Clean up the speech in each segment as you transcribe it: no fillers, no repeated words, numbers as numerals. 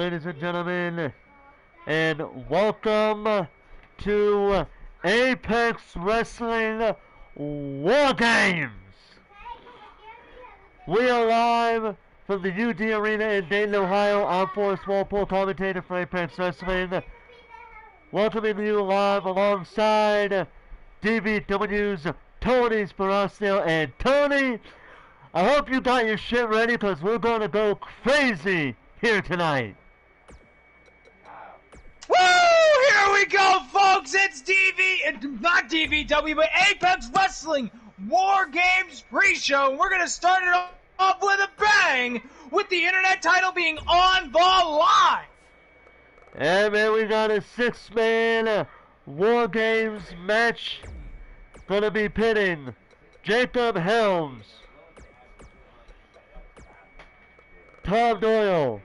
ladies and gentlemen, and welcome to Apex Wrestling War Games. We are live from the UD Arena in Dayton, Ohio. I'm Forrest Walpole, commentator for Apex Wrestling, welcoming you live alongside DVW's Tony Sparacino. And Tony, I hope you got your shit ready because we're going to go crazy here tonight. Woo! Here we go, folks! It's not DVW, but Apex Wrestling War Games pre-show. We're going to start it off with a bang, with the internet title being on the line. And man, we got a six-man War Games match. Going to be pitting Jacob Helms, Tom Doyle,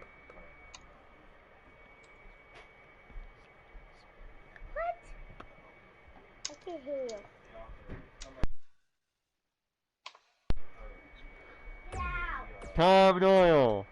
Tom Doyle,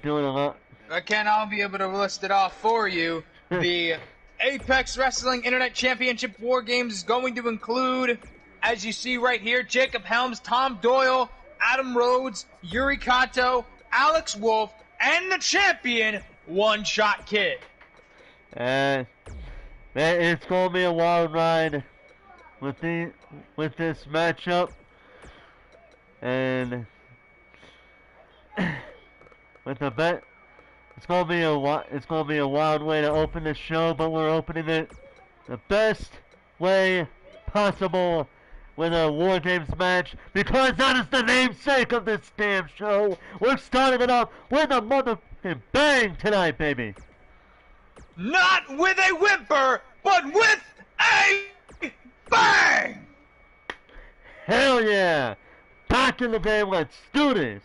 doing a lot. Again, I'll be able to list it off for you. The Apex Wrestling Internet Championship War Games is going to include, as you see right here, Jacob Helms, Tom Doyle, Adam Rhodes, Yuri Kato, Alex Wolf, and the champion, One Shot Kid. And man, it's going to be a wild ride with this matchup. And with the bet, it's gonna be a wild way to open the show, but we're opening it the best way possible with a War Games match, because that is the namesake of this damn show. We're starting it off with a motherfucking bang tonight, baby. Not with a whimper, but with a bang! Hell yeah! Back in the game, let's do this!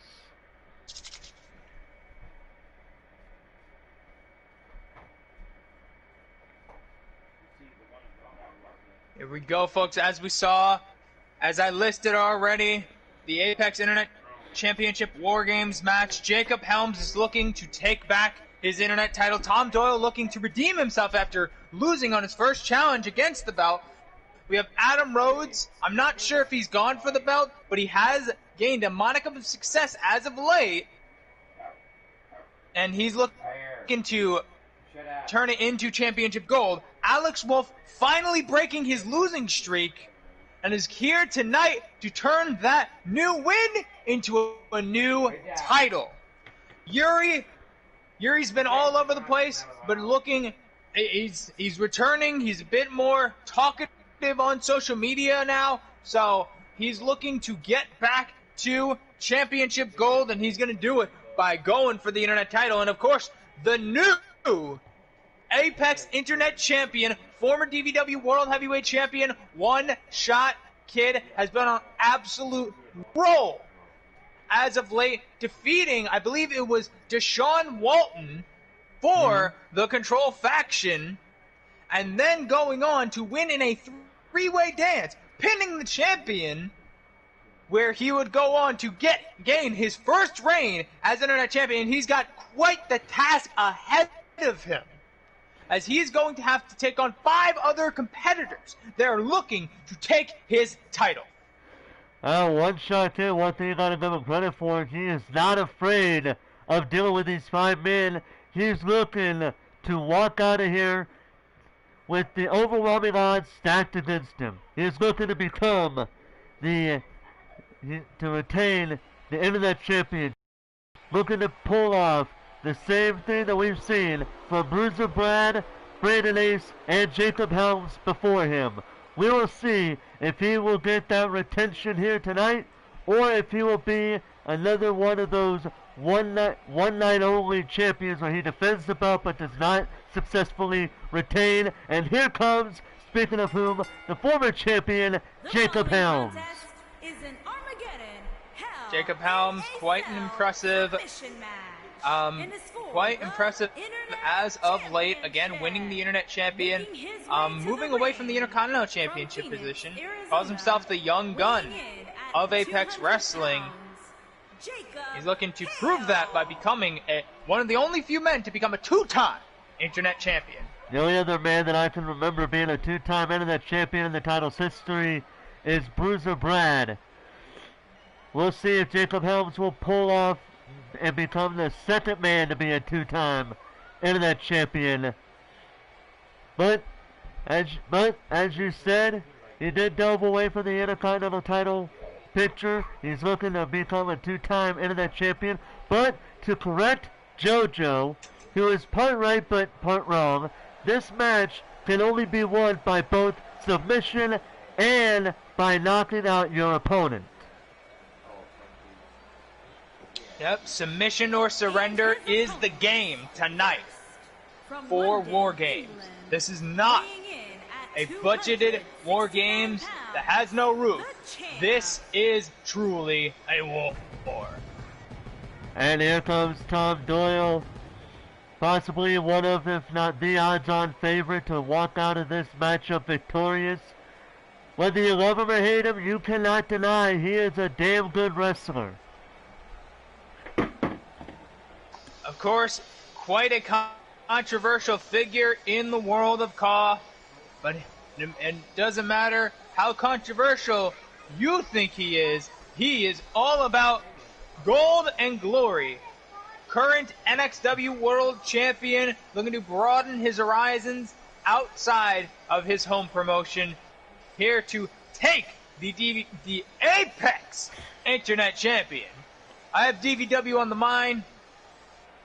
Here we go, folks. As I listed already, the Apex Internet Championship War Games match. Jacob Helms is looking to take back his Internet title. Tom Doyle looking to redeem himself after losing on his first challenge against the belt. We have Adam Rhodes. I'm not sure if he's gone for the belt, but he has gained a modicum of success as of late. And he's looking to turn it into championship gold. Alex Wolf finally breaking his losing streak and is here tonight to turn that new win into a new title. Yuri's been all over the place, but he's returning. He's a bit more talkative on social media now, so he's looking to get back to championship gold, and he's going to do it by going for the internet title. And of course, the new Apex Internet Champion, former DVW World Heavyweight Champion, One Shot Kid, has been on absolute roll as of late, defeating, I believe it was Deshaun Walton for the Control faction, and then going on to win in a three-way dance, pinning the champion, where he would go on to gain his first reign as Internet Champion. He's got quite the task ahead of him, as he's going to have to take on 5 other competitors that are looking to take his title. One Shot Kid, one thing you gotta give him credit for, he is not afraid of dealing with these 5 men. He's looking to walk out of here with the overwhelming odds stacked against him. He's looking to retain the Internet Champion, looking to pull off the same thing that we've seen from Bruiser Brad, Brandon Ace, and Jacob Helms before him. We will see if he will get that retention here tonight, or if he will be another one of those one night only champions where he defends the belt but does not successfully retain. And here comes, speaking of whom, the former champion, Jacob Helms. Jacob Helms, quite an impressive Quite impressive as of late. Again, winning the Internet Champion. Moving away from the Intercontinental Championship position. Calls himself the Young Gun of Apex Wrestling. He's looking to prove that by becoming one of the only few men to become a two-time Internet Champion. The only other man that I can remember being a two-time Internet Champion in the title's history is Bruiser Brad. We'll see if Jacob Helms will pull off and become the second man to be a two-time Internet Champion. But as you said, he did delve away from the Intercontinental title picture. He's looking to become a two-time Internet Champion. But to correct JoJo, who is part right but part wrong, this match can only be won by both submission and by knocking out your opponent. Yep, submission or surrender is the game tonight for War Games. This is not a budgeted War Games that has no roof. This is truly a war. And here comes Tom Doyle, possibly one of, if not the odds-on favorite to walk out of this matchup victorious. Whether you love him or hate him, you cannot deny he is a damn good wrestler. Of course, quite a controversial figure in the world of KAW, but it doesn't matter how controversial you think he is all about gold and glory. Current NXW World Champion, looking to broaden his horizons outside of his home promotion, here to take the Apex Internet Champion. I have DVW on the mind,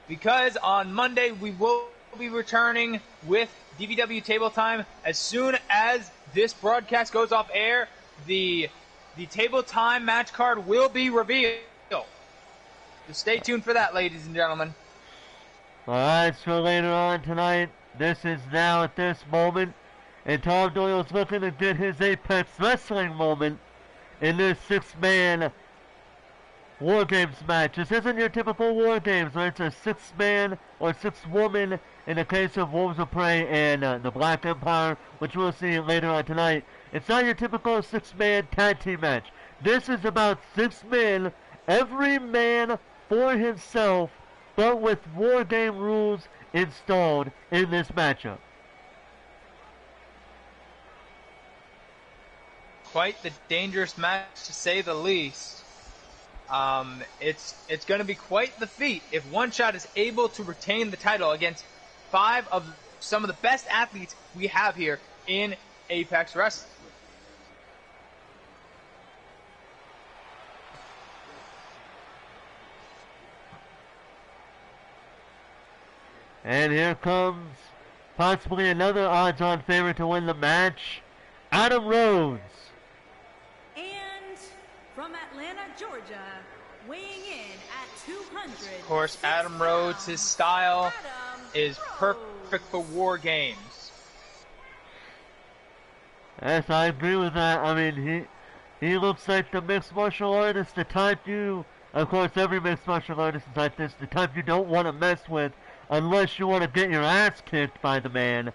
because on Monday we will be returning with DVW Table Time. As soon as this broadcast goes off air, the Table Time match card will be revealed. So stay tuned for that, ladies and gentlemen. Alright, so later on tonight, this is now at this moment, and Tom Doyle's looking to get his Apex Wrestling moment in this six-man War Games match. This isn't your typical War Games where it's a six-man or six-woman in the case of Wolves of Prey and the Black Empire, which we'll see later on tonight. It's not your typical six-man tag team match. This is about six men, every man for himself, but with War Game rules installed in this matchup. Quite the dangerous match, to say the least. It's going to be quite the feat if One Shot is able to retain the title against five of some of the best athletes we have here in Apex Wrestling. And here comes possibly another odds-on favorite to win the match, Adam Rhodes. And from Atlanta, Georgia, weighing in at 200. Of course, Adam Rhodes, his style is perfect for War Games. Yes, I agree with that. I mean, he looks like the mixed martial artist, the type you, of course, every mixed martial artist is like this, the type you don't want to mess with unless you want to get your ass kicked by the man.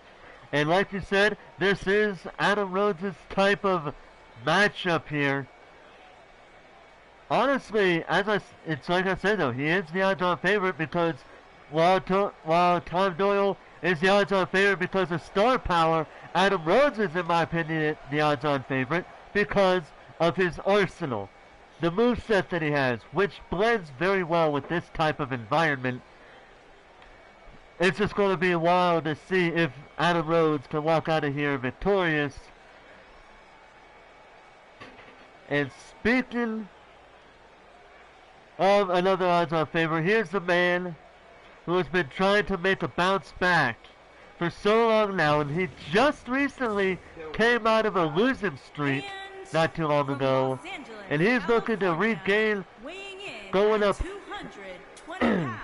And like you said, this is Adam Rhodes' type of matchup here. Honestly, it's like I said though, he is the odds-on favorite because while Tom Doyle is the odds-on favorite because of star power, Adam Rhodes is, in my opinion, the odds-on favorite because of his arsenal, the moveset that he has, which blends very well with this type of environment. It's just going to be wild to see if Adam Rhodes can walk out of here victorious. And speaking of another odds-on favorite, here's the man who has been trying to make a bounce back for so long now, and he just recently came out of a losing streak not too long ago, and he's looking to regain, going up. 220 pounds,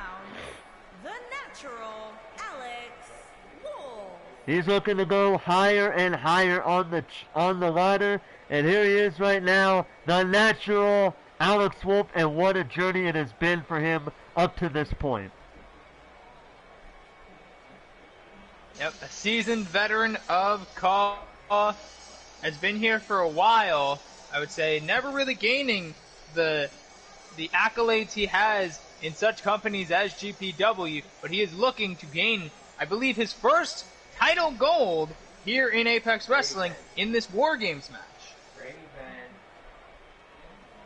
the natural Alex Wolf. He's looking to go higher and higher on the ladder, and here he is right now, the natural Alex Wolf, and what a journey it has been for him up to this point. Yep, a seasoned veteran of CAW, has been here for a while. I would say never really gaining the accolades he has in such companies as GPW, but he is looking to gain, I believe, his first title gold here in Apex Wrestling in this War Games match.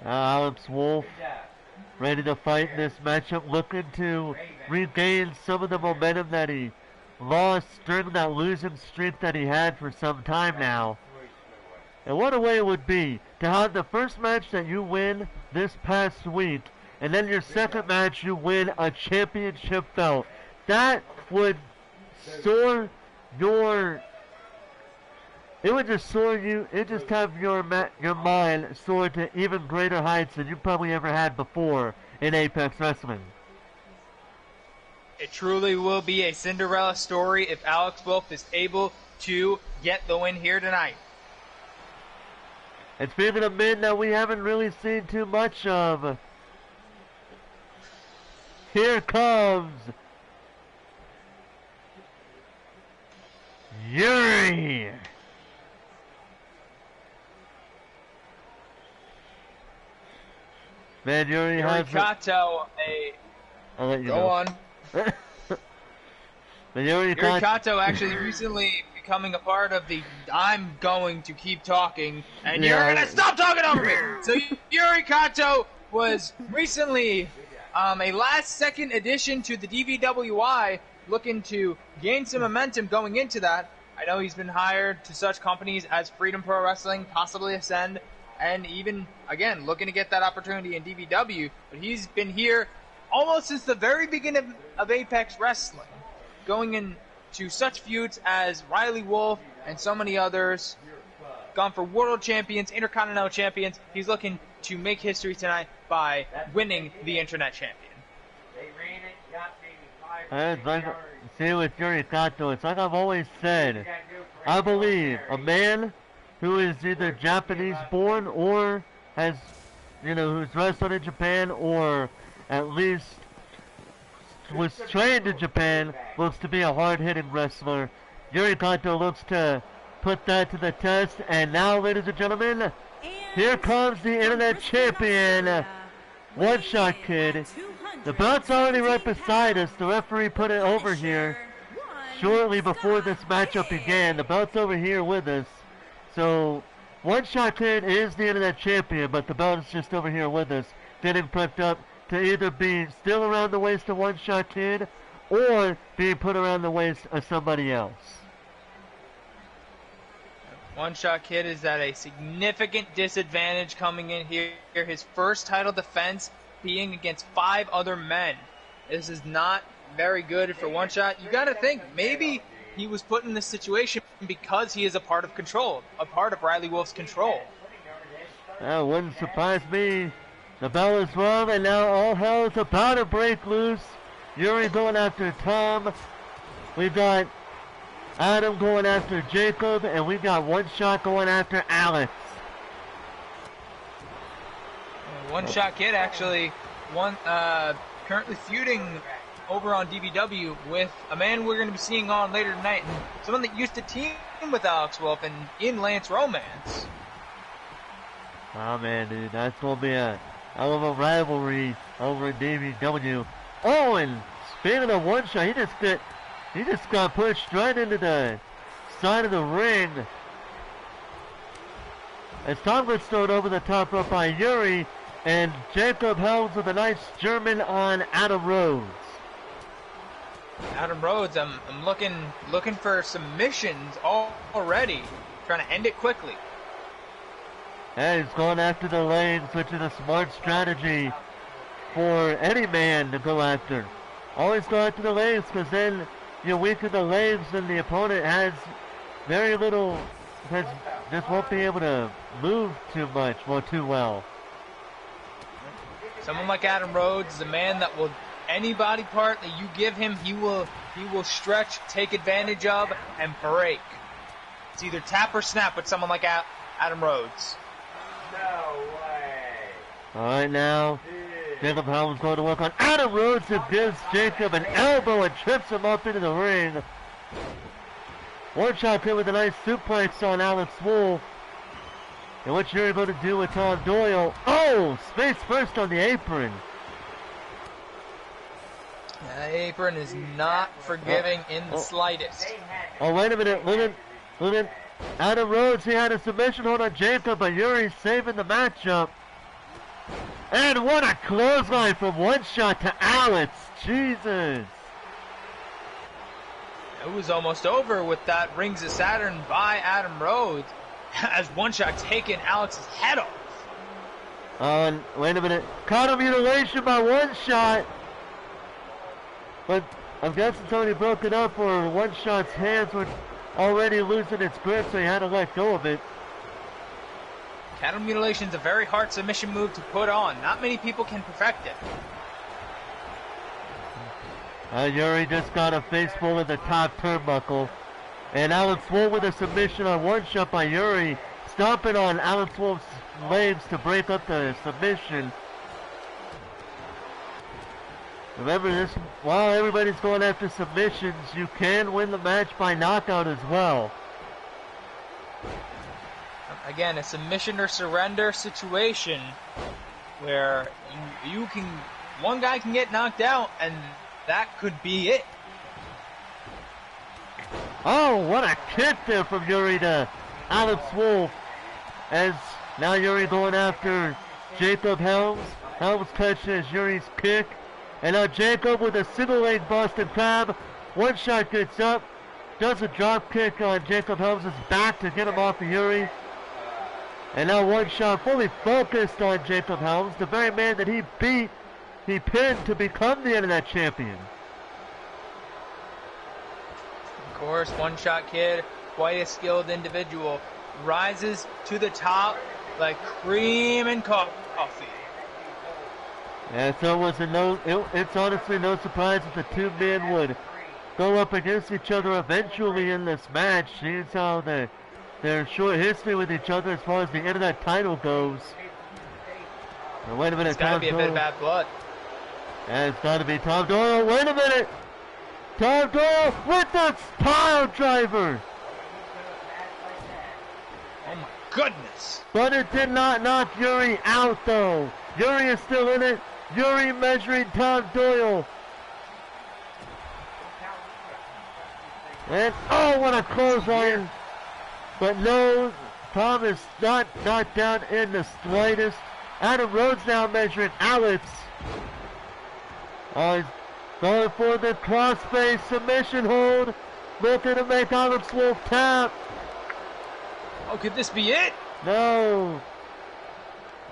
Alex Wolf ready to fight in this matchup, looking to regain some of the momentum that he lost during that losing streak that he had for some time now. And what a way it would be to have the first match that you win this past week, and then your second match you win a championship belt. That would soar your... It would just soar you, it just have your mind soar to even greater heights than you probably ever had before in Apex Wrestling. It truly will be a Cinderella story if Alex Wolf is able to get the win here tonight. And speaking of men that we haven't really seen too much of, here comes Yuri. Man, Yuri has Kato, I'll let you go know. on. But Yuri Kato actually recently becoming a part of the I'm going to keep talking and you're going to stop talking over me. So Yuri Kato was recently a last-second addition to the DVWI, looking to gain some momentum going into that. I know he's been hired to such companies as Freedom Pro Wrestling, possibly Ascend, and even, again, looking to get that opportunity in DVW. But he's been here almost since the very beginning of Apex Wrestling, going into such feuds as Riley Wolf and so many others, gone for world champions, intercontinental champions. He's looking to make history tonight by winning the Internet champion. It's like, see with Yuri Kato, it's like I've always said, I believe a man who is either Japanese born or has, who's wrestled in Japan or at least was trained in Japan, looks to be a hard-hitting wrestler. Yuri Kato looks to put that to the test, and now, ladies and gentlemen, here comes the Internet champion, One Shot Kid. The belt's already right beside us. The referee put it over here shortly before this matchup began. The belt's over here with us. So, One Shot Kid is the Internet champion, but the belt is just over here with us, getting prepped up to either be still around the waist of One Shot Kid or being put around the waist of somebody else. One Shot Kid is at a significant disadvantage coming in here. His first title defense being against 5 other men. This is not very good for One Shot. You gotta think, maybe he was put in this situation because he is a part of Control, a part of Riley Wolf's Control. That wouldn't surprise me. The bell is rung, and now all hell is about to break loose. Yuri going after Tom. We've got Adam going after Jacob, and we've got One Shot going after Alex. One Shot Kid actually currently feuding over on DVW with a man we're going to be seeing on later tonight, and someone that used to team with Alex Wolf and in Lance Romance. Oh man, dude, that's going to be a hell of a rivalry over in DVW. Oh, and speaking of One Shot, he just got pushed right into the side of the ring. As Tom gets thrown over the top rope by Yuri, and Jacob Helms with a nice German on Adam Rhodes. Adam Rhodes, I'm looking for submissions already, trying to end it quickly. And he's going after the legs, which is a smart strategy for any man to go after. Always go after the legs, because then you weaken the legs and the opponent has very little, just won't be able to move too much, or too well. Someone like Adam Rhodes is a man that will, any body part that you give him, he will stretch, take advantage of, and break. It's either tap or snap with someone like Adam Rhodes. No way. Alright now, Jacob Helms going to work on Adam Rhodes, who gives Jacob an elbow and trips him up into the ring. One shot here with a nice suplex on Alex Wolf. And what's Yuri going to do with Tom Doyle? Oh, space first on the apron. That apron is not forgiving in the slightest. Oh, wait a minute. Look at Adam Rhodes. He had a submission hold on Jacob, but Yuri saving the matchup. And what a clothesline from One Shot to Alex. Jesus. It was almost over with that Rings of Saturn by Adam Rhodes as One Shot taking Alex's head off. Wait a minute. Counter mutilation by One Shot. But I'm guessing somebody broke it up or One Shot's hands were already losing its grip, so he had to let go of it. Cattle mutilation is a very hard submission move to put on. Not many people can perfect it. Yuri just got a face full of the top turnbuckle. And Alex Wolf with a submission on One Shot by Yuri. Stomping on Alex Wolf's legs to break up the submission. Remember this, while everybody's going after submissions, you can win the match by knockout as well. Again, a submission or surrender situation where one guy can get knocked out and that could be it. Oh, what a kick there from Yuri to Alex Wolf. As now Yuri going after Jacob Helms. Helms catches Yuri's kick. And now Jacob with a single leg Boston Crab. One Shot gets up. Does a drop kick on Jacob Helms' back to get him off of Yuri. And now One Shot fully focused on Jacob Helms, the very man that he pinned to become the Internet Champion. Of course, One Shot Kid, quite a skilled individual, rises to the top like cream and coffee. And so it's honestly no surprise that the two men would go up against each other eventually in this match. Seeing how their short history with each other as far as the Internet title goes. Now, wait a minute, it's got to be a bit of bad blood. And it's got to be Tom Doyle. Wait a minute! Tom Doyle with the pile driver! Oh my goodness! But it did not knock Yuri out though. Yuri is still in it. Yuri measuring Tom Doyle. And oh, what a clothesline! But no, Tom is not knocked down in the slightest. Adam Rhodes now measuring Alex. He's going for the crossface submission hold. Looking to make Alex Wolf tap. Oh, could this be it? No.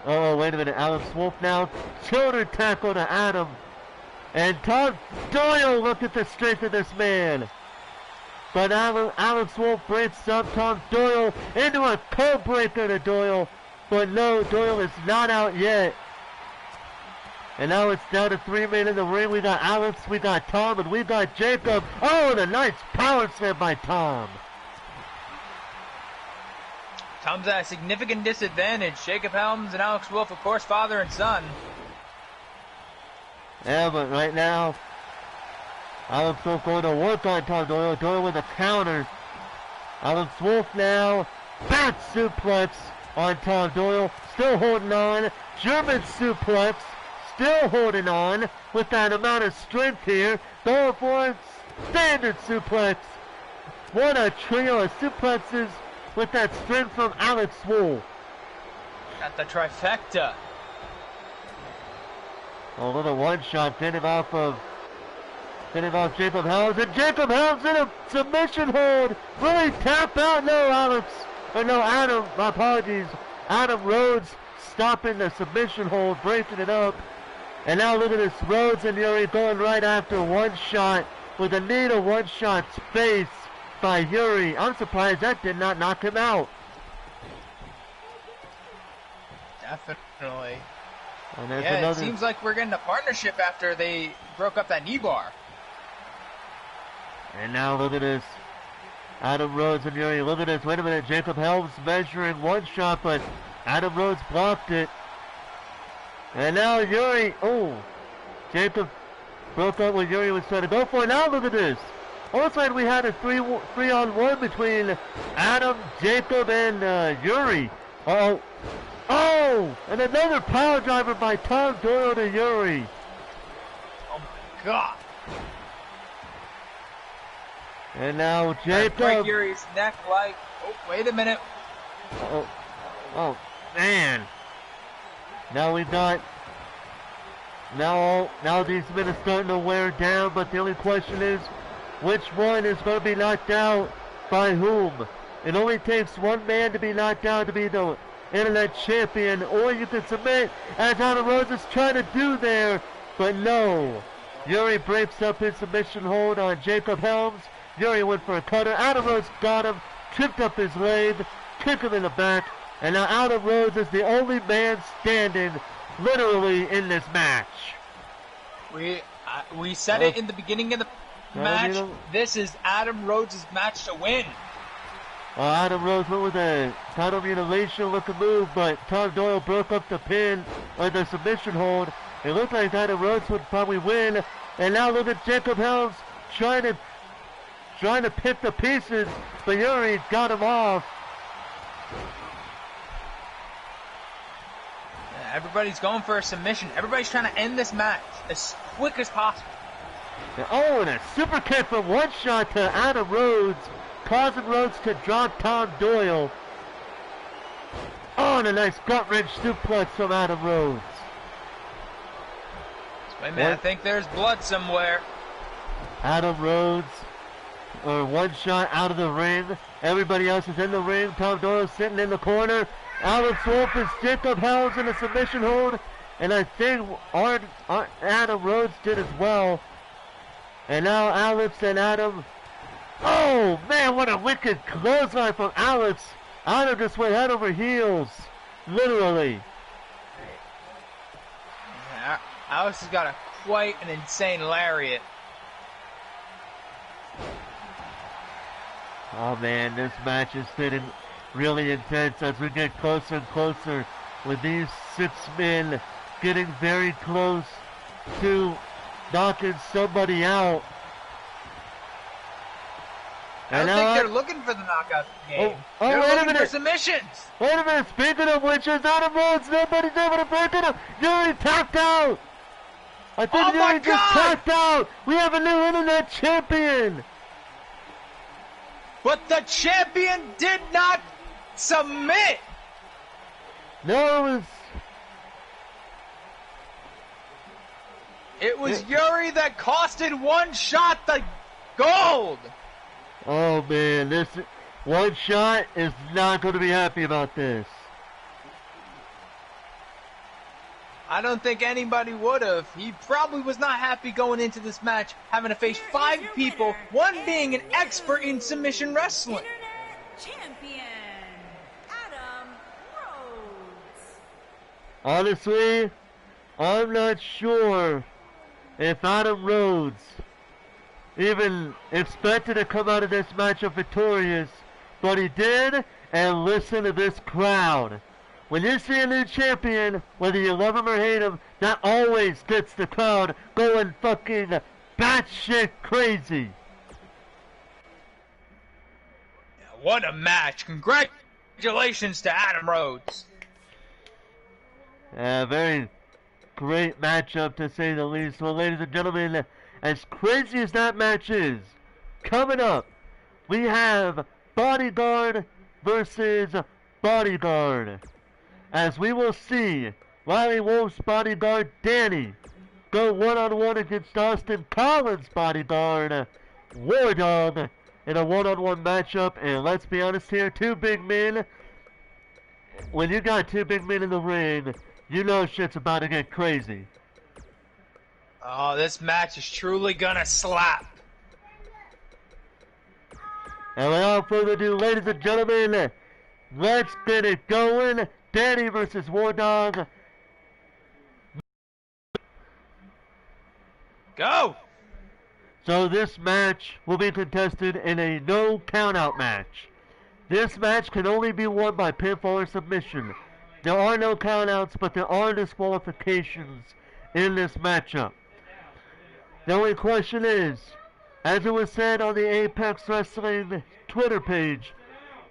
Oh, wait a minute. Alex Wolf now shoulder tackle to Adam. And Tom Doyle, look at the strength of this man. But Alex Wolf breaks up Tom Doyle into a code breaker to Doyle. But no, Doyle is not out yet. And now it's down to 3 men in the ring. We got Alex, we got Tom, and we got Jacob. Oh, and a nice power slam by Tom. Tom's at a significant disadvantage. Jacob Helms and Alex Wolf, of course, father and son. Yeah, but right now, Alex Wolf going to work on Tom Doyle. Doyle with a counter. Alex Wolf now, back suplex on Tom Doyle. Still holding on. German suplex. Still holding on with that amount of strength here. Going for a standard suplex. What a trio of suplexes with that strength from Alex Wolf. Got the trifecta. A little One Shot getting off Jacob Helms. And Jacob Helms in a submission hold. Really tap out? No, Adam, my apologies. Adam Rhodes stopping the submission hold, breaking it up. And now look at this, Rhodes and Yuri going right after One Shot with a knee to One Shot's face by Yuri. I'm surprised that did not knock him out. Definitely. And yeah, it seems like we're getting a partnership after they broke up that knee bar. And now look at this. Adam Rhodes and Yuri. Look at this. Wait a minute. Jacob Helms measuring One Shot, but Adam Rhodes blocked it. And now Yuri, Jacob broke up what Yuri was trying to go for. Now look at this. Also, we had a 3-on-1 between Adam, Jacob, and Yuri. Oh, and another power driver by Tom Doyle to Yuri. Oh my God. And now Jacob. Break Yuri's neck like. Oh, wait a minute. Oh, man. Now we got. Now these men are starting to wear down, but the only question is, which one is going to be knocked out by whom? It only takes one man to be knocked out to be the Internet Champion, or you can submit, as Adam Rose is trying to do there, but no. Yuri breaks up his submission hold on Jacob Helms. Yuri went for a cutter. Adam Rose got him, tripped up his leg, kicked him in the back, and now Adam Rose is the only man standing literally in this match. We said it in the beginning of the match. This is Adam Rhodes' match to win. Adam Rose went with a title mutilation looking move, but Tom Doyle broke up the pin or the submission hold. It looked like Adam Rose would probably win. And now look at Jacob Helms trying to pick the pieces, but Yuri got him off. Everybody's going for a submission. Everybody's trying to end this match as quick as possible. Oh, and a super kick from One Shot to Adam Rhodes, causing Rhodes to drop Tom Doyle. Oh, and a nice gut wrench suplex from Adam Rhodes. Wait a minute, I think there's blood somewhere. Adam Rhodes, or One Shot out of the ring. Everybody else is in the ring. Tom Doyle sitting in the corner. Alex Wolf is Jacob Helms in a submission hold, and I think Adam Rhodes did as well. And now Alex and Adam. Oh man, what a wicked clothesline from Alex! Adam just went head over heels, literally. Yeah, Alex has got quite an insane lariat. Oh man, this match is getting really intense as we get closer and closer with these 6 men getting very close to knocking somebody out. I don't think they're looking for the knockout game. They're looking for submissions. Wait a minute, speaking of which, is Adam Rhodes, nobody's able to break it up. Yuri tapped out. I think Yuri just tapped out. We have a new Internet Champion. But the champion did not submit. No, it was Yuri that costed One Shot the gold. Oh man, this One Shot is not going to be happy about this. I don't think anybody would have. He probably was not happy going into this match, having to face 5 people, one being an expert in submission wrestling. Internet Champion, Adam Rhodes. Honestly, I'm not sure if Adam Rhodes even expected to come out of this matchup victorious, but he did, and listen to this crowd. When you see a new champion, whether you love him or hate him, that always gets the crowd going fucking batshit crazy. What a match. Congratulations to Adam Rhodes. Very great matchup to say the least. Well, ladies and gentlemen, as crazy as that match is, coming up, we have Bodyguard versus Bodyguard. As we will see Riley Wolf's bodyguard, Danny, go one-on-one against Austin Collins' bodyguard, War Dog, in a one-on-one matchup. And let's be honest here, 2 big men. When you got 2 big men in the ring, you know shit's about to get crazy. Oh, this match is truly gonna slap. And without further ado, ladies and gentlemen, let's get it going. Danny versus War Dog. Go! So this match will be contested in a no countout match. This match can only be won by pinfall or submission. There are no countouts, but there are disqualifications in this matchup. The only question is, as it was said on the Apex Wrestling Twitter page,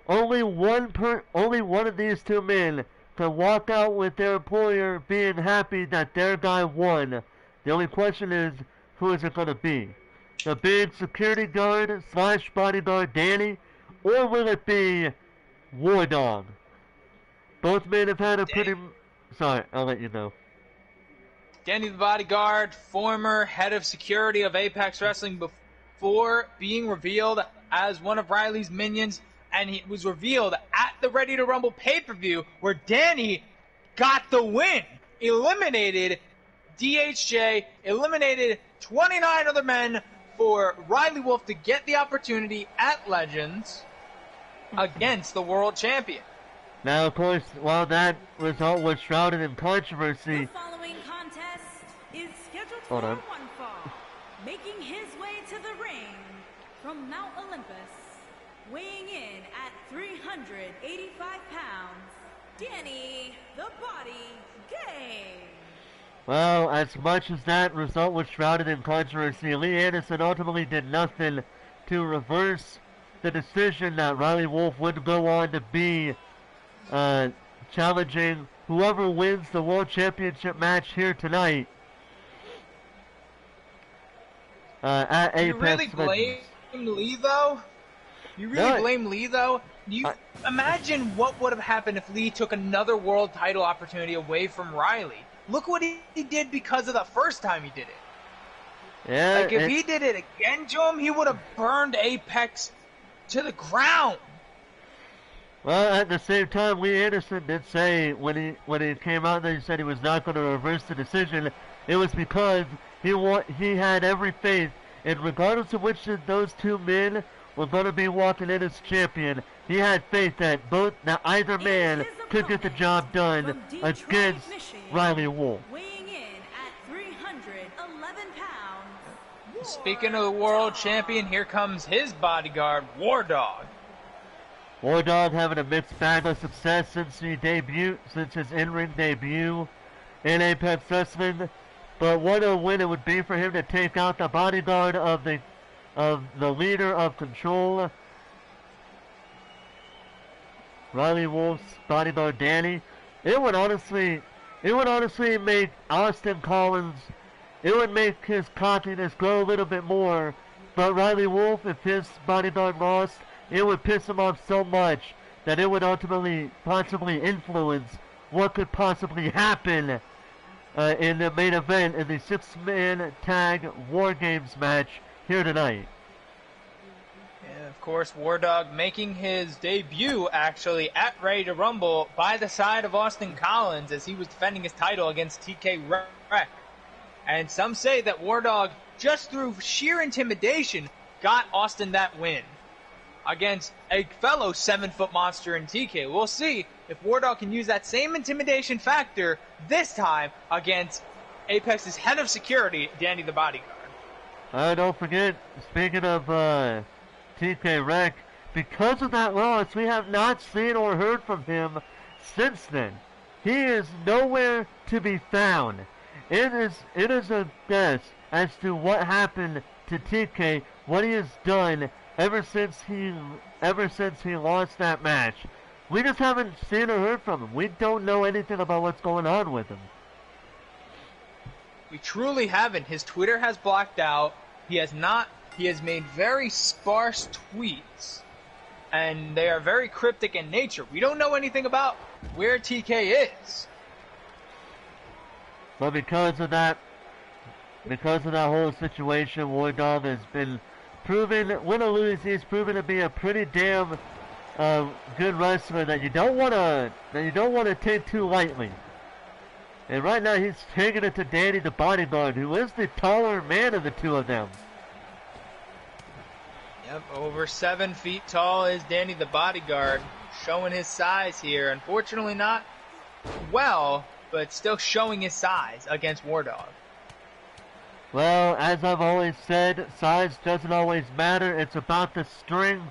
only one of these two men can walk out with their employer being happy that their guy won. The only question is, who is it going to be? The big security guard / bodyguard Danny, or will it be War Dog? Both men have had a pretty... Sorry, I'll let you know. Danny the Bodyguard, former head of security of Apex Wrestling before being revealed as one of Riley's minions, and he was revealed at the Ready to Rumble pay-per-view where Danny got the win. Eliminated DHJ, eliminated 29 other men for Riley Wolf to get the opportunity at Legends against the world champion. Now, of course, while that result was shrouded in controversy... The following contest is scheduled for Hold on. one fall. Making his way to the ring from Mount Olympus, weighing in at 385 pounds, Danny the Body Gay. Well, as much as that result was shrouded in controversy, Lee Anderson ultimately did nothing to reverse the decision that Riley Wolf would go on to be challenging whoever wins the World Championship match here tonight at Apex. You really blame Lee, though? You really blame Lee, though? You imagine what would have happened if Lee took another world title opportunity away from Riley. Look what he did because of the first time he did it. Yeah, like, if he did it again to him, he would have burned Apex to the ground. Well, at the same time, Lee Anderson did say when he came out that he said he was not going to reverse the decision, it was because he had every faith, and regardless of which of those two men were going to be walking in as champion, he had faith that either man could get the job done against Riley Wolf. Weighing in at 311 pounds. Speaking of the world champion, here comes his bodyguard, War Dog. War Dog having a mixed bag of success since his in-ring debut in Apex Wrestling. But what a win it would be for him to take out the bodyguard of the leader of Control, Riley Wolf's bodyguard Danny. It would honestly make Austin Collins, it would make his cockiness grow a little bit more. But Riley Wolf, if his bodyguard lost, it would piss him off so much that it would ultimately possibly influence what could possibly happen in the main event in the 6-man tag War Games match here tonight. And of course, War Dog making his debut actually at Ready to Rumble by the side of Austin Collins as he was defending his title against TK Wreck. And some say that War Dog, just through sheer intimidation, got Austin that win against a fellow 7-foot monster in TK. We'll see if War Dog can use that same intimidation factor this time against Apex's head of security, Danny the Bodyguard. Don't forget, speaking of TK Wreck, because of that loss, we have not seen or heard from him since then. He is nowhere to be found. It is a guess as to what happened to TK, what he has done ever since he lost that match. We just haven't seen or heard from him. We don't know anything about what's going on with him. We truly haven't. His Twitter has blocked out. He has made very sparse tweets, and they are very cryptic in nature. We don't know anything about where TK is. But because of that whole situation, War Dog has been proven, win or lose, he's proven to be a pretty damn good wrestler that you don't want to take too lightly. And right now he's taking it to Danny the Bodyguard, who is the taller man of the two of them. Yep, over 7 feet tall is Danny the Bodyguard, showing his size here. Unfortunately not well, but still showing his size against War Dog. Well, as I've always said, size doesn't always matter. It's about the strength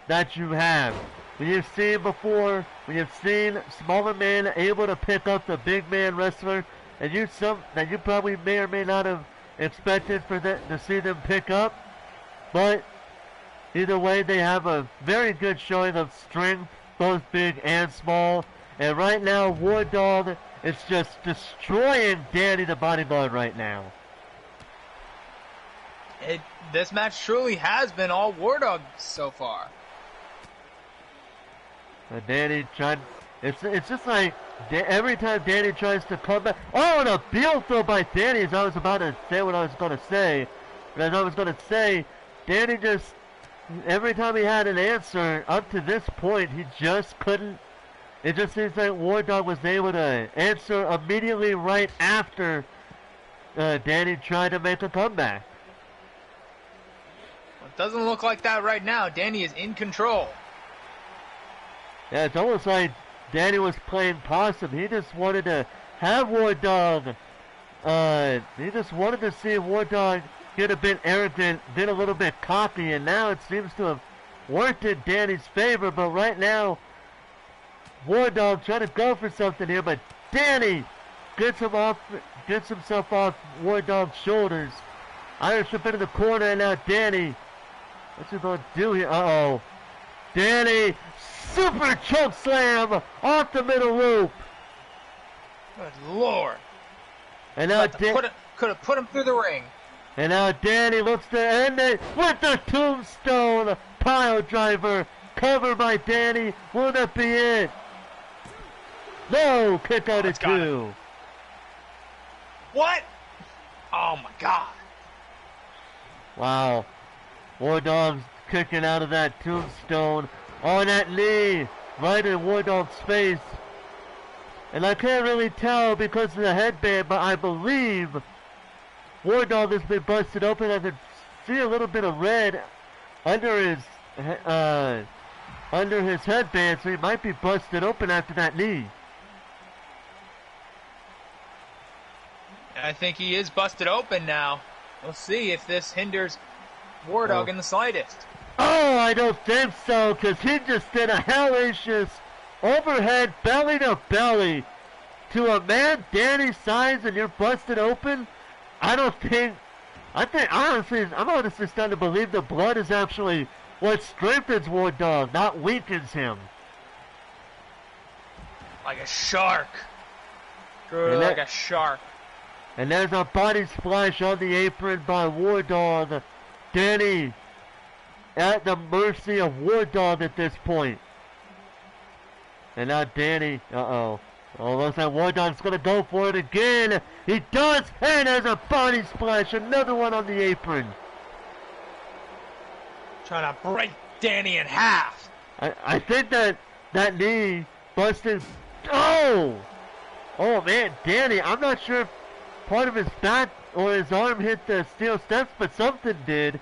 that you have. When you've seen before, when you've seen smaller men able to pick up the big man wrestler, and that you probably may or may not have expected to see them pick up, But either way, they have a very good showing of strength, both big and small. And right now, War Dog is just destroying Danny the Bodyguard right now. This match truly has been all War Dog so far. Danny tried. It's just like every time Danny tries to come back. Oh, and a Beal throw by Danny. As I was about to say what I was going to say. But as I was going to say, Danny just, every time he had an answer up to this point, he just couldn't. It just seems like War Dog was able to answer immediately right after Danny tried to make a comeback. Well, it doesn't look like that right now. Danny is in control. Yeah, it's almost like Danny was playing possum. He just wanted to have War Dog. He just wanted to see War Dog get a bit arrogant, get a little bit cocky, and now it seems to have worked in Danny's favor. But right now, War Dog trying to go for something here, but Danny gets himself off War Dog's shoulders. Irish up into the corner, and now Danny, what's he going to do here? Uh-oh. Danny, super choke slam off the middle rope. Good Lord. And now could have put him through the ring. And now Danny looks to end it with the tombstone pile driver. Covered by Danny. Will that be it? No, kick out at 2. What? Oh my God. Wow. War Dog's kicking out of that tombstone on that knee, right in War Dog's face. And I can't really tell because of the headband, but I believe War Dog has been busted open. I can see a little bit of red under his headband, so he might be busted open after that knee. I think he is busted open now. We'll see if this hinders War Dog in the slightest. Oh, I don't think so, because he just did a hellacious overhead belly to belly to a man Danny's size, and you're busted open. I'm honestly starting to believe the blood is actually what strengthens War Dog, not weakens him. Like a shark. Like a shark. And there's a body splash on the apron by War Dog. Danny at the mercy of War Dog at this point. And now Danny, oh, looks like War Dog's going to go for it again. He does, and there's a body splash, another one on the apron. Trying to break Danny in half. I think that knee busted. Oh man, Danny, I'm not sure if part of his back or his arm hit the steel steps, but something did.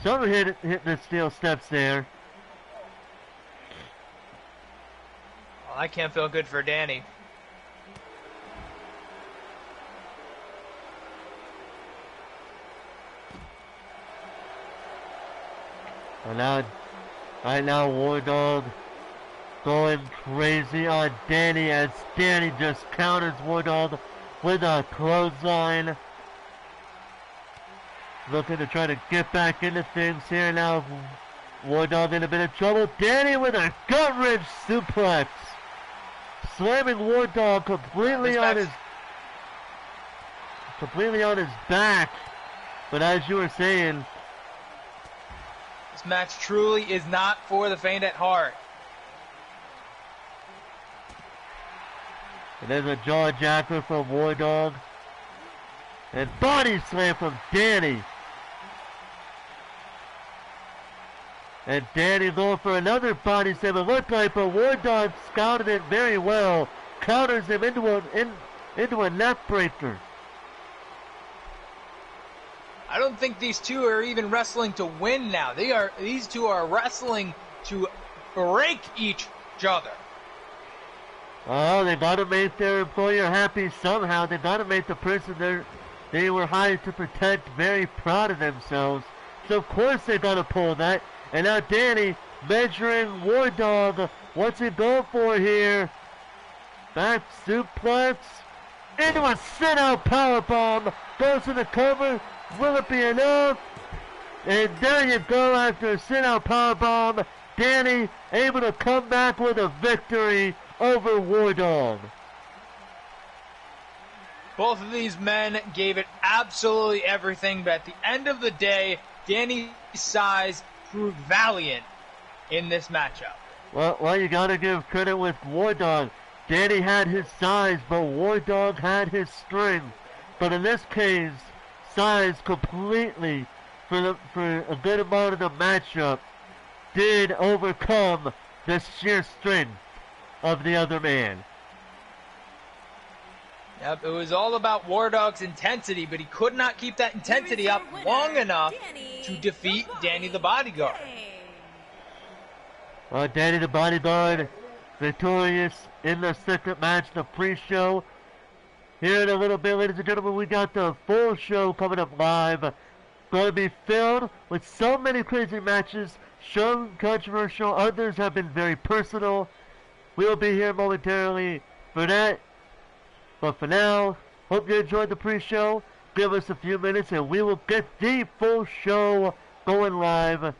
Something hit the steel steps there. Well, I can't feel good for Danny. And right now War Dog going crazy on Danny as Danny just counters War Dog with a clothesline. Looking to try to get back into things here now. War Dog in a bit of trouble. Danny with a gut-wrench suplex. Slamming War Dog completely on his back. But as you were saying, this match truly is not for the faint at heart. And there's a jaw jacker from War Dog. And body slam from Danny. And Danny going for another body slam. It looked like, but War Dog scouted it very well. Counters him into a neck breaker. I don't think these two are even wrestling to win now. These two are wrestling to break each other. Oh, they got to make their employer happy somehow. They got to make the person they were hired to protect very proud of themselves. So of course they got to pull that. And now Danny measuring War Dog. What's he going for here? Back suplex into a sit-out powerbomb. Goes to the cover. Will it be enough? And there you go after a sit-out powerbomb. Danny able to come back with a victory over War Dog. Both of these men gave it absolutely everything, but at the end of the day, Danny's size proved valiant in this matchup. Well, you gotta give credit with War Dog. Danny had his size, but War Dog had his strength. But in this case, size completely, for a good amount of the matchup, did overcome the sheer strength of the other man. Yep, it was all about War Dog's intensity, but he could not keep that intensity up long enough to defeat Danny the Bodyguard. Well, Danny the Bodyguard victorious in the second match, the pre-show. Here in a little bit, ladies and gentlemen, we got the full show coming up live. Going to be filled with so many crazy matches, some controversial, others have been very personal. We'll be here momentarily for that. But for now, hope you enjoyed the pre-show. Give us a few minutes and we will get the full show going live.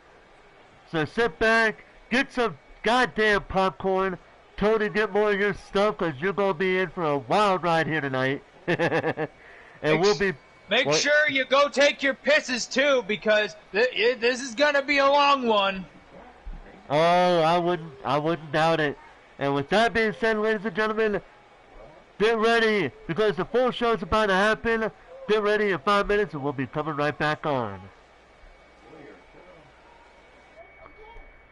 So sit back, get some goddamn popcorn. Tony, get more of your stuff because you're going to be in for a wild ride here tonight. And we'll be... Make sure you go take your pisses too, because this is going to be a long one. Oh, I wouldn't doubt it. And with that being said, ladies and gentlemen, get ready, because the full show is about to happen. Get ready in 5 minutes and we'll be coming right back on.